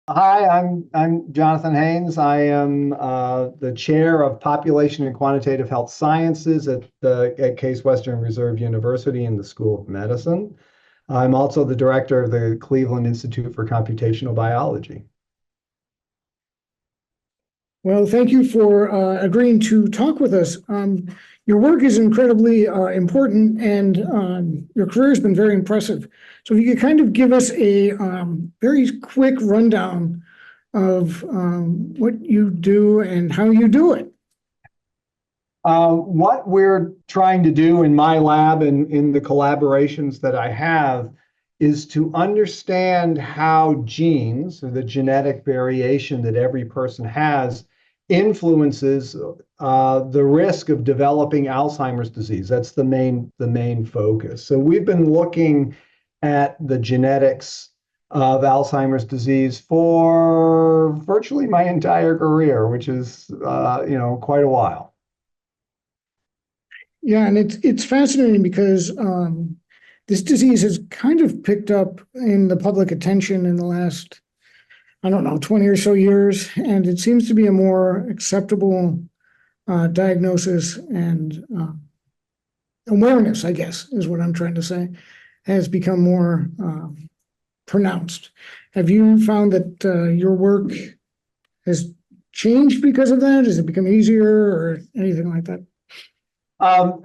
Hi, I'm Jonathan Haines. I am the chair of Population and Quantitative Health Sciences at Case Western Reserve University in the School of Medicine. I'm also the director of the Cleveland Institute for Computational Biology. Well, thank you for agreeing to talk with us. Your work is incredibly important, and your career has been very impressive. So, if you could kind of give us a very quick rundown of what you do and how you do it. What we're trying to do in my lab and in the collaborations that I have is to understand how genes, or the genetic variation that every person has, influences the risk of developing Alzheimer's disease. That's the main focus. So we've been looking at the genetics of Alzheimer's disease for virtually my entire career, which is quite a while. Yeah, and it's fascinating because this disease has kind of picked up in the public attention in the last, I don't know, 20 or so years, and it seems to be a more acceptable diagnosis, and awareness, I guess, is what I'm trying to say, has become more pronounced. Have you found that your work has changed because of that? Has it become easier or anything like that?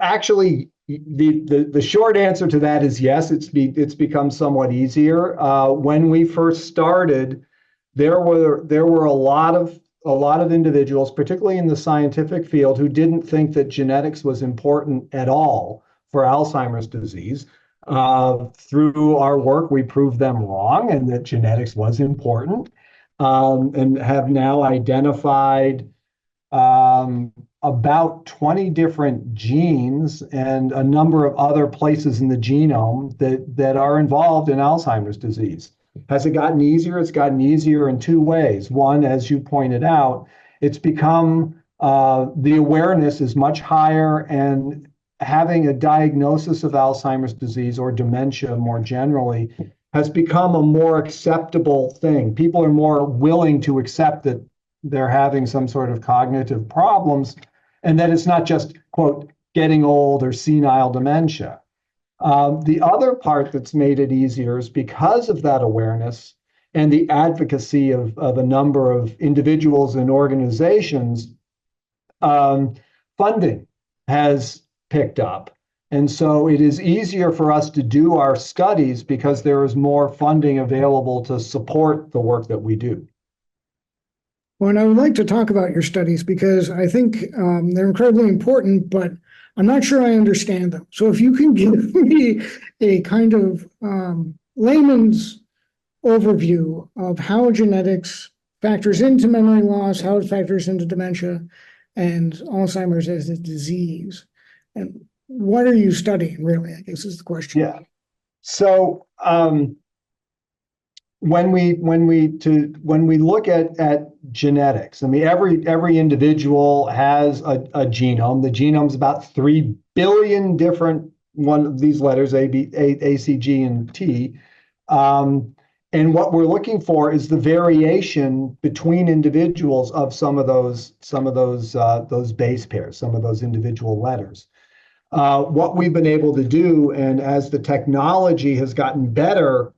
Actually, the short answer to that is yes. It's become somewhat easier. When we first started, there were a lot of individuals, particularly in the scientific field, who didn't think that genetics was important at all for Alzheimer's disease. Through our work, we proved them wrong, and that genetics was important, and have now identified about 20 different genes and a number of other places in the genome that are involved in Alzheimer's disease. Has it gotten easier? It's gotten easier in two ways. One, as you pointed out, it's become the awareness is much higher, and having a diagnosis of Alzheimer's disease or dementia more generally has become a more acceptable thing. People are more willing to accept that they're having some sort of cognitive problems, and that it's not just, quote, getting old or senile dementia. The other part that's made it easier is because of that awareness and the advocacy of a number of individuals and organizations, funding has picked up. And so it is easier for us to do our studies because there is more funding available to support the work that we do. Well, and I would like to talk about your studies because I think they're incredibly important, but I'm not sure I understand them. So if you can give me a kind of layman's overview of how genetics factors into memory loss, how it factors into dementia and Alzheimer's as a disease, and what are you studying really, I guess is the question. Yeah. So when we look at genetics, I mean, every individual has a genome. The genome's about 3 billion different one of these letters, A, C, G, and T. And what we're looking for is the variation between individuals of some of those base pairs, some of those individual letters. What we've been able to do, and as the technology has gotten better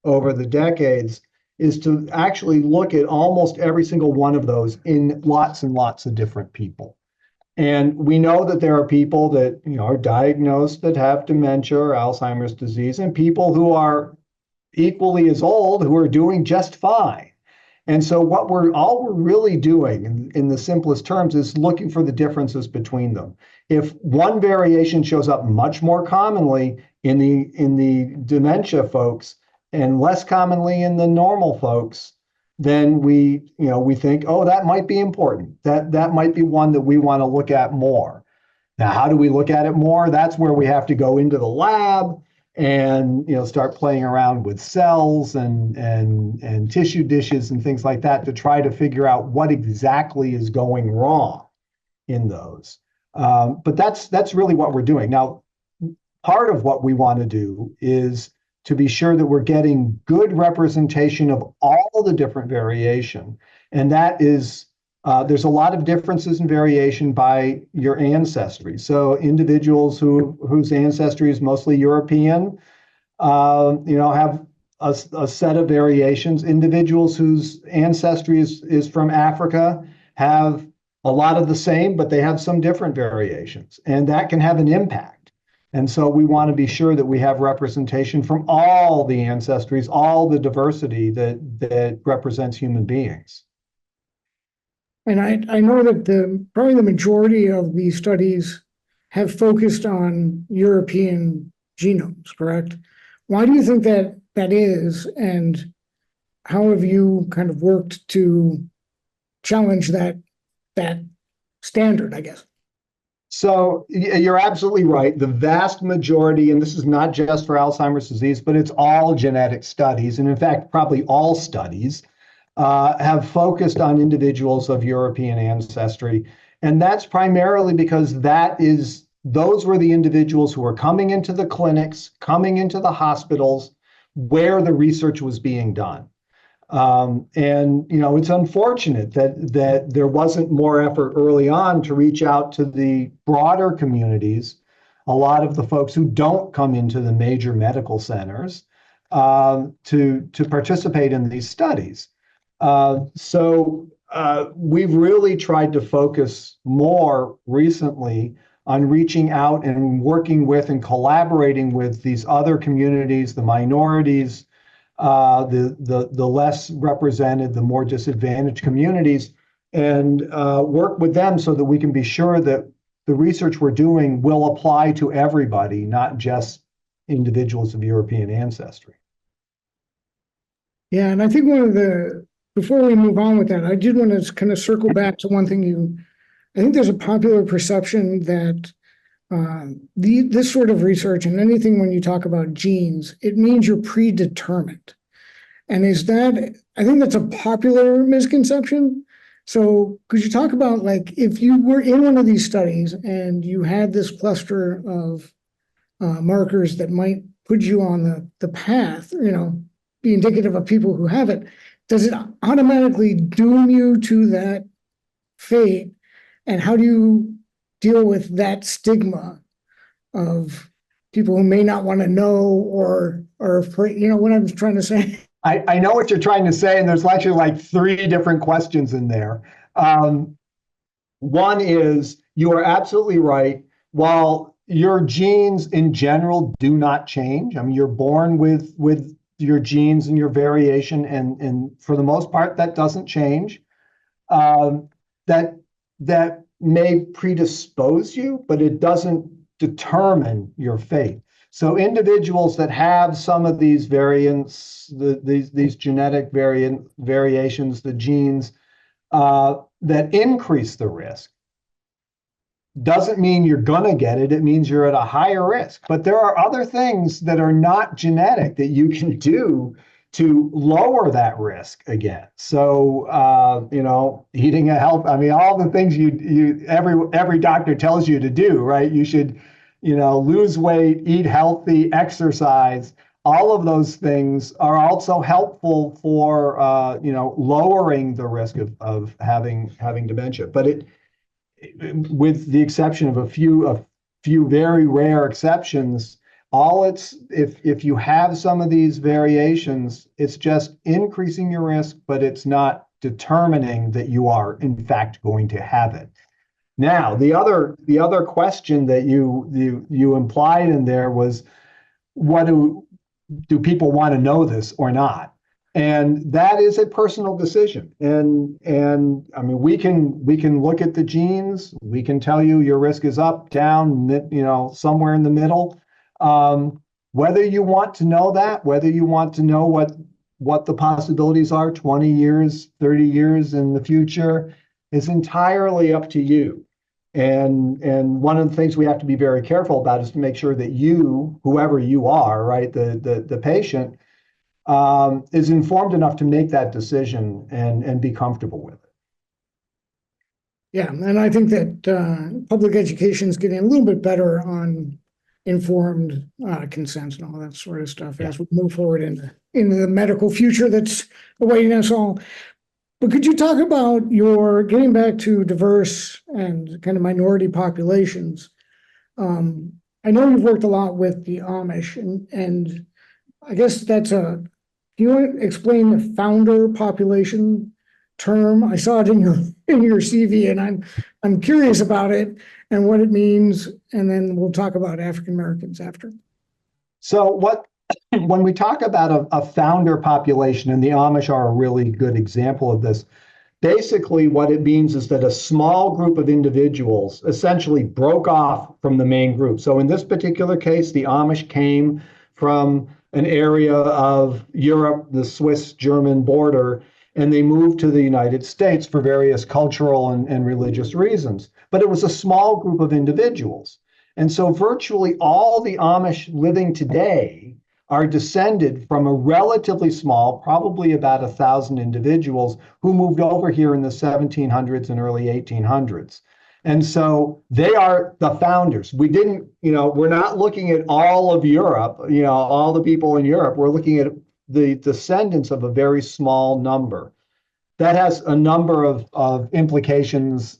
over the decades, is to actually look at almost every single one of those in lots and lots of different people. And we know that there are people that are diagnosed that have dementia or Alzheimer's disease, and people who are equally as old who are doing just fine. And so all we're really doing in the simplest terms is looking for the differences between them. If one variation shows up much more commonly in the dementia folks and less commonly in the normal folks, then we think, oh, that might be important. That might be one that we want to look at more. Now, how do we look at it more? That's where we have to go into the lab and start playing around with cells and tissue dishes and things like that to try to figure out what exactly is going wrong in those. But that's really what we're doing. Now, part of what we want to do is to be sure that we're getting good representation of all the different variation. And that is, there's a lot of differences in variation by your ancestry. So individuals whose ancestry is mostly European, have a set of variations. Individuals whose ancestry is from Africa have a lot of the same, but they have some different variations, and that can have an impact. And so we want to be sure that we have representation from all the ancestries, all the diversity that represents human beings. And I know that probably the majority of these studies have focused on European genomes, correct? Why do you think that is, and how have you kind of worked to challenge that standard, I guess? So you're absolutely right. The vast majority, and this is not just for Alzheimer's disease, but it's all genetic studies, and in fact, probably all studies, have focused on individuals of European ancestry. And that's primarily because those were the individuals who were coming into the clinics, coming into the hospitals where the research was being done. It's unfortunate that there wasn't more effort early on to reach out to the broader communities, a lot of the folks who don't come into the major medical centers, to participate in these studies. We've really tried to focus more recently on reaching out and working with and collaborating with these other communities, the minorities, the less represented, the more disadvantaged communities, and work with them so that we can be sure that the research we're doing will apply to everybody, not just individuals of European ancestry. Yeah, and I think before we move on with that, I did want to kind of circle back to one thing I think there's a popular perception that this sort of research and anything when you talk about genes, it means you're predetermined. And I think that's a popular misconception. So could you talk about, like, if you were in one of these studies and you had this cluster of markers that might put you on the path, be indicative of people who have it, does it automatically doom you to that fate? And how do you deal with that stigma of people who may not want to know or afraid, what I'm trying to say? I know what you're trying to say, and there's actually like 3 different questions in there. One is, you are absolutely right. While your genes in general do not change, I mean, you're born with your genes and your variation, and for the most part, that doesn't change. That may predispose you, but it doesn't determine your fate. So individuals that have some of these variants, these genetic variations, the genes that increase the risk, doesn't mean you're gonna get it. It means you're at a higher risk. But there are other things that are not genetic that you can do to lower that risk again. So, eating all the things every doctor tells you to do, right? You should, lose weight, eat healthy, exercise. All of those things are also helpful for, lowering the risk of having dementia. But with the exception of a few very rare exceptions, if you have some of these variations, it's just increasing your risk, but it's not determining that you are in fact going to have it. Now, the other question that you implied in there was, what do people want to know this or not? And that is a personal decision. And I mean, we can look at the genes. We can tell you your risk is up, down, somewhere in the middle. Whether you want to know that, whether you want to know what the possibilities are 20 years, 30 years in the future, is entirely up to you. And one of the things we have to be very careful about is to make sure that you, whoever you are, right, the patient, is informed enough to make that decision and be comfortable with it. Yeah, and I think that public education is getting a little bit better on informed consent and all that sort of stuff as we move forward into the medical future that's awaiting us all. But could you talk about your getting back to diverse and kind of minority populations? I know you've worked a lot with the Amish, and I guess that's do you want to explain the founder population term? I saw it in your CV, and I'm curious about it and what it means, and then we'll talk about African Americans after. So when we talk about a founder population, and the Amish are a really good example of this, basically what it means is that a small group of individuals essentially broke off from the main group. So in this particular case, the Amish came from an area of Europe, the Swiss-German border, and they moved to the United States for various cultural and religious reasons. But it was a small group of individuals. And so virtually all the Amish living today are descended from a relatively small, probably about 1,000 individuals who moved over here in the 1700s and early 1800s. And so they are the founders. We didn't, we're not looking at all of Europe, all the people in Europe. We're looking at the descendants of a very small number. That has a number of implications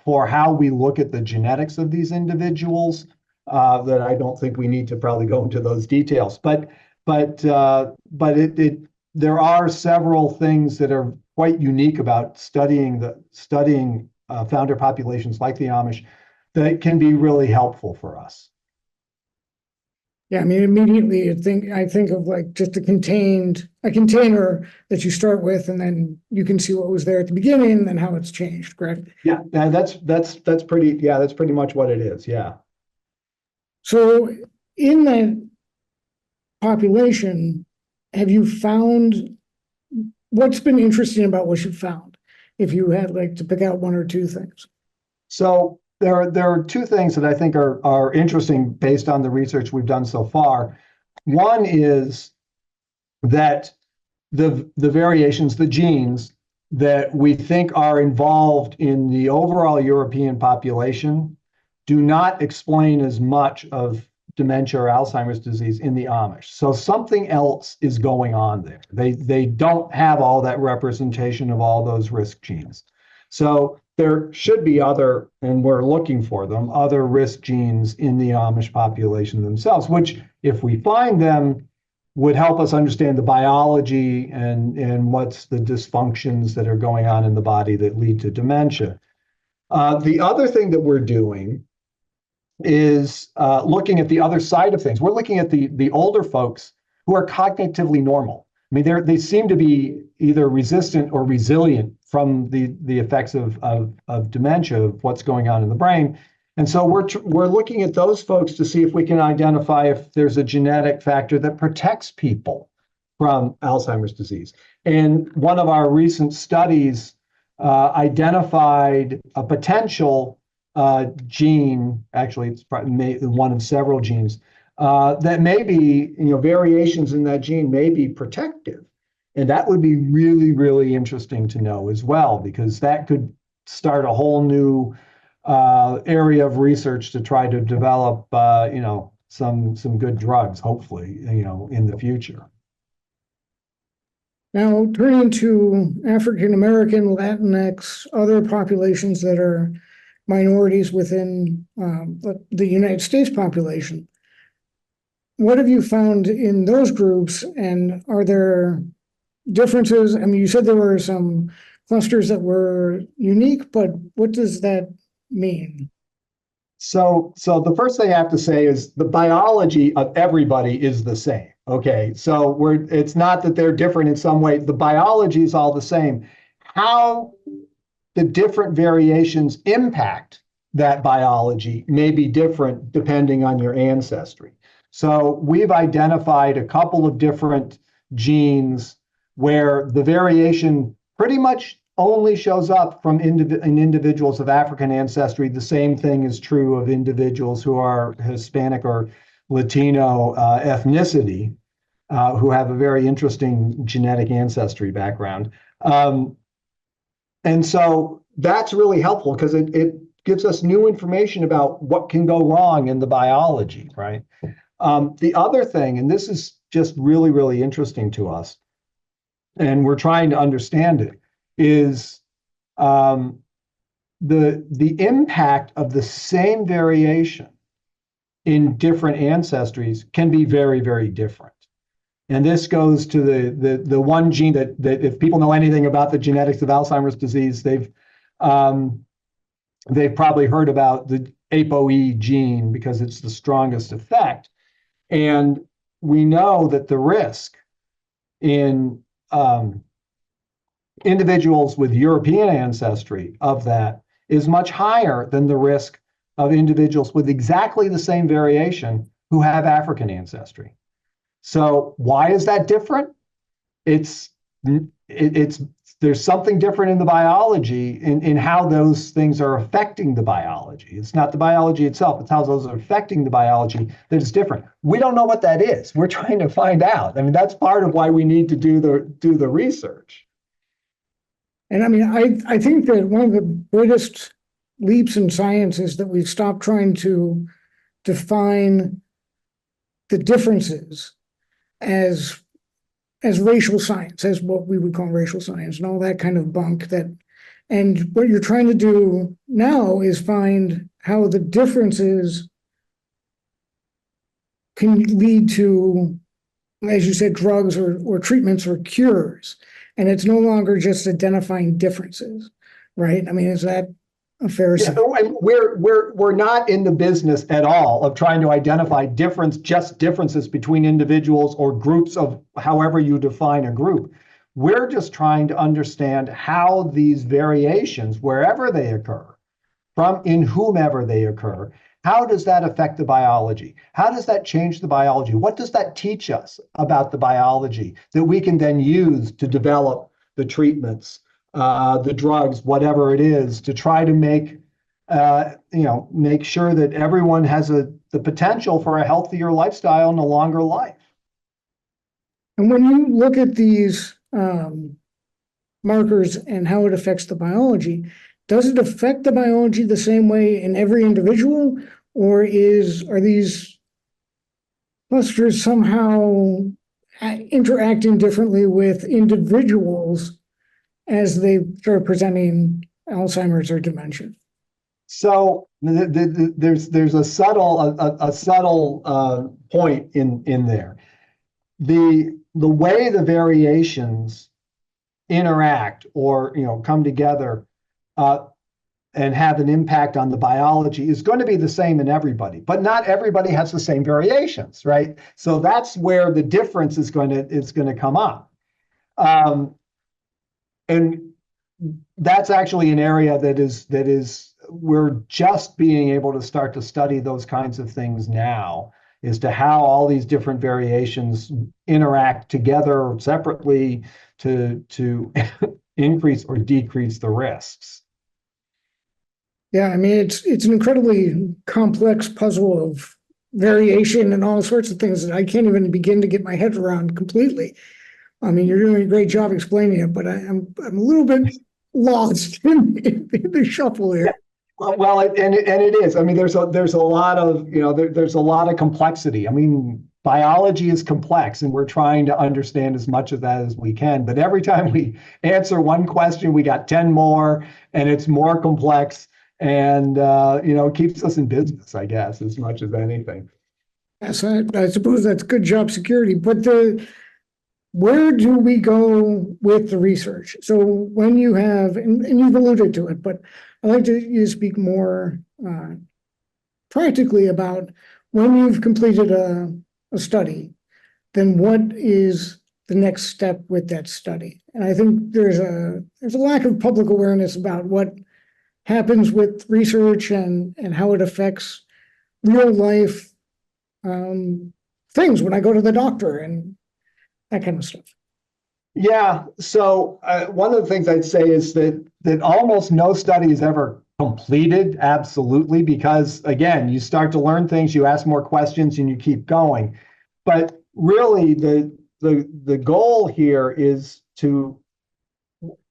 for how we look at the genetics of these individuals that I don't think we need to probably go into those details. But there are several things that are quite unique about studying founder populations like the Amish that can be really helpful for us. Yeah, I mean, immediately I think of like just a container that you start with, and then you can see what was there at the beginning and how it's changed, correct? Yeah, that's pretty much what it is. Yeah. So in that population, have you found what's been interesting about what you found? If you had like to pick out one or two things. So there are two things that I think are interesting based on the research we've done so far. One is that the variations, the genes that we think are involved in the overall European population do not explain as much of dementia or Alzheimer's disease in the Amish. So something else is going on there. They don't have all that representation of all those risk genes. So there should be other, and we're looking for them, other risk genes in the Amish population themselves, which if we find them would help us understand the biology and what's the dysfunctions that are going on in the body that lead to dementia. The other thing that we're doing is looking at the other side of things. We're looking at the older folks who are cognitively normal. I mean, they seem to be either resistant or resilient from the effects of dementia, of what's going on in the brain. And so we're looking at those folks to see if we can identify if there's a genetic factor that protects people from Alzheimer's disease. And one of our recent studies identified a potential gene, actually it's probably one of several genes, that may be, variations in that gene may be protective. And that would be really, really interesting to know as well, because that could start a whole new area of research to try to develop, some good drugs, hopefully, in the future. Now, turning to African American, Latinx, other populations that are minorities within the United States population, what have you found in those groups, and are there differences? I mean, you said there were some clusters that were unique, but what does that mean? So the first thing I have to say is the biology of everybody is the same. Okay, so it's not that they're different in some way. The biology is all the same. How the different variations impact that biology may be different depending on your ancestry. So we've identified a couple of different genes where the variation pretty much only shows up from in individuals of African ancestry. The same thing is true of individuals who are Hispanic or Latino ethnicity, who have a very interesting genetic ancestry background. And so that's really helpful because it gives us new information about what can go wrong in the biology, right? The other thing, and this is just really, really interesting to us, and we're trying to understand it, is the impact of the same variation in different ancestries can be very, very different. And this goes to the one gene that if people know anything about the genetics of Alzheimer's disease, they've probably heard about the ApoE gene because it's the strongest effect. And we know that the risk in individuals with European ancestry of that is much higher than the risk of individuals with exactly the same variation who have African ancestry. So why is that different? It's there's something different in the biology in how those things are affecting the biology. It's not the biology itself, it's how those are affecting the biology that is different. We don't know what that is. We're trying to find out. I mean, that's part of why we need to do the research. And I mean, I think that one of the greatest leaps in science is that we've stopped trying to define the differences as racial science, as what we would call racial science and all that kind of bunk and what you're trying to do now is find how the differences can lead to, as you said, drugs or treatments or cures. And it's no longer just identifying differences, right? I mean, is that a fair assessment? We're not in the business at all of trying to identify differences between individuals or groups of however you define a group. We're just trying to understand how these variations, wherever they occur, in whomever they occur, how does that affect the biology? How does that change the biology? What does that teach us about the biology that we can then use to develop the treatments, the drugs, whatever it is, to try to make sure that everyone has the potential for a healthier lifestyle and a longer life. And when you look at these markers and how it affects the biology, does it affect the biology the same way in every individual, or are these clusters somehow interacting differently with individuals as they start presenting Alzheimer's or dementia? So there's a subtle point in there. The way the variations interact or come together and have an impact on the biology is going to be the same in everybody, but not everybody has the same variations, right? So that's where the difference is going to come up, and that's actually an area that is we're just being able to start to study those kinds of things now, as to how all these different variations interact together or separately to increase or decrease the risks. Yeah, I mean, it's an incredibly complex puzzle of variation and all sorts of things that I can't even begin to get my head around completely. I mean, you're doing a great job explaining it, but I'm a little bit lost in the shuffle here. Well, and it is. I mean, there's a lot of there's a lot of complexity. I mean, biology is complex, and we're trying to understand as much of that as we can. But every time we answer one question, we got 10 more, and it's more complex. And it keeps us in business, I guess, as much as anything. Yes, I suppose that's good job security. But where do we go with the research? So when you have, and you've alluded to it, but I'd like you to speak more practically about when you've completed a study, then what is the next step with that study? And I think there's a lack of public awareness about what happens with research and how it affects real life things when I go to the doctor and that kind of stuff. Yeah. So one of the things I'd say is that almost no study is ever completed, absolutely, because again, you start to learn things, you ask more questions, and you keep going. But really, the goal here is to,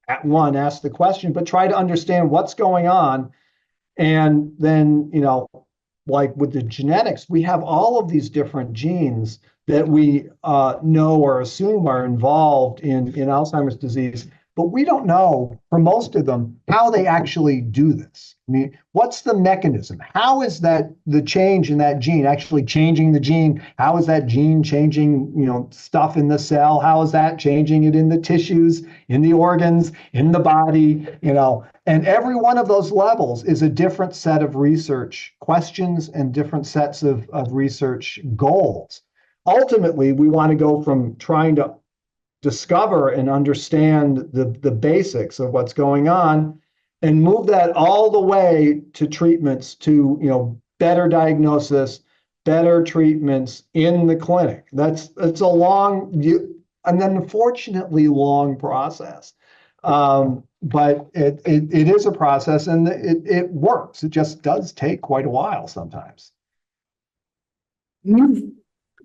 at one, ask the question, but try to understand what's going on And then, like with the genetics, we have all of these different genes that we know or assume are involved in Alzheimer's disease, but we don't know for most of them how they actually do this. I mean, what's the mechanism? How is that the change in that gene actually changing the gene? How is that gene changing, stuff in the cell? How is that changing it in the tissues, in the organs, in the body, And every one of those levels is a different set of research questions and different sets of research goals. Ultimately, we want to go from trying to discover and understand the basics of what's going on and move that all the way to treatments, to better diagnosis, better treatments in the clinic. It's a long and then unfortunately long process. But it is a process, and it works. It just does take quite a while sometimes.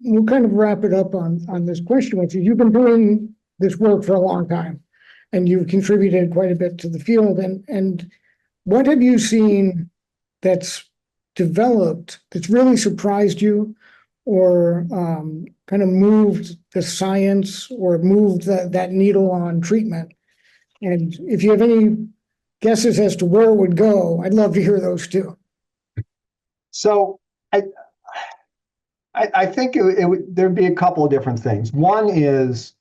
We'll kind of wrap it up on this question with you. You've been doing this work for a long time, and you've contributed quite a bit to the field. And what have you seen that's developed that's really surprised you, or kind of moved the science, or moved that needle on treatment? And if you have any guesses as to where it would go, I'd love to hear those too. So I think there'd be a couple of different things. One is,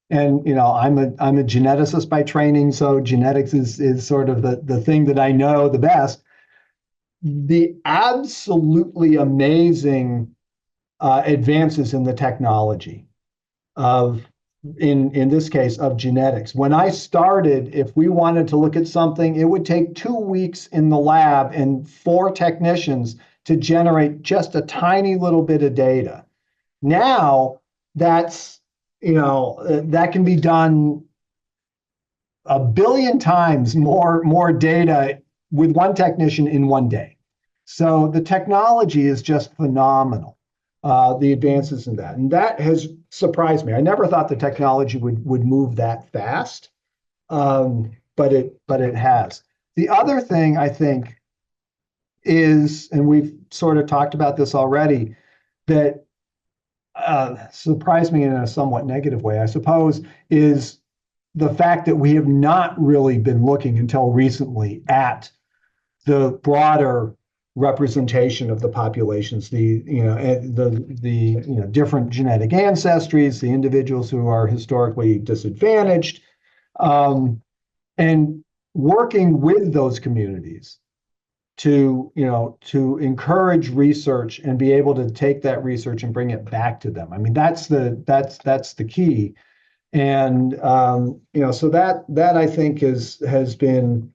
and I'm a geneticist by training, so genetics is sort of the thing that I know the best. The absolutely amazing advances in the technology of, in this case, of genetics. When I started, if we wanted to look at something, it would take 2 weeks in the lab and 4 technicians to generate just a tiny little bit of data. Now that's, that can be done a billion times more data with one technician in one day. So the technology is just phenomenal, the advances in that. And that has surprised me. I never thought the technology would move that fast, but it has. The other thing I think is, and we've sort of talked about this already, that surprised me in a somewhat negative way, I suppose, is the fact that we have not really been looking until recently at the broader representation of the populations, the different genetic ancestries, the individuals who are historically disadvantaged, and working with those communities to encourage research and be able to take that research and bring it back to them. I mean, that's the key. And so that I think has been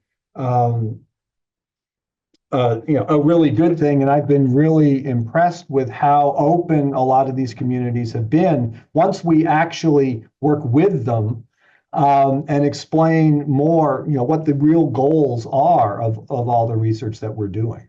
a really good thing. And I've been really impressed with how open a lot of these communities have been once we actually work with them and explain more, what the real goals are of all the research that we're doing.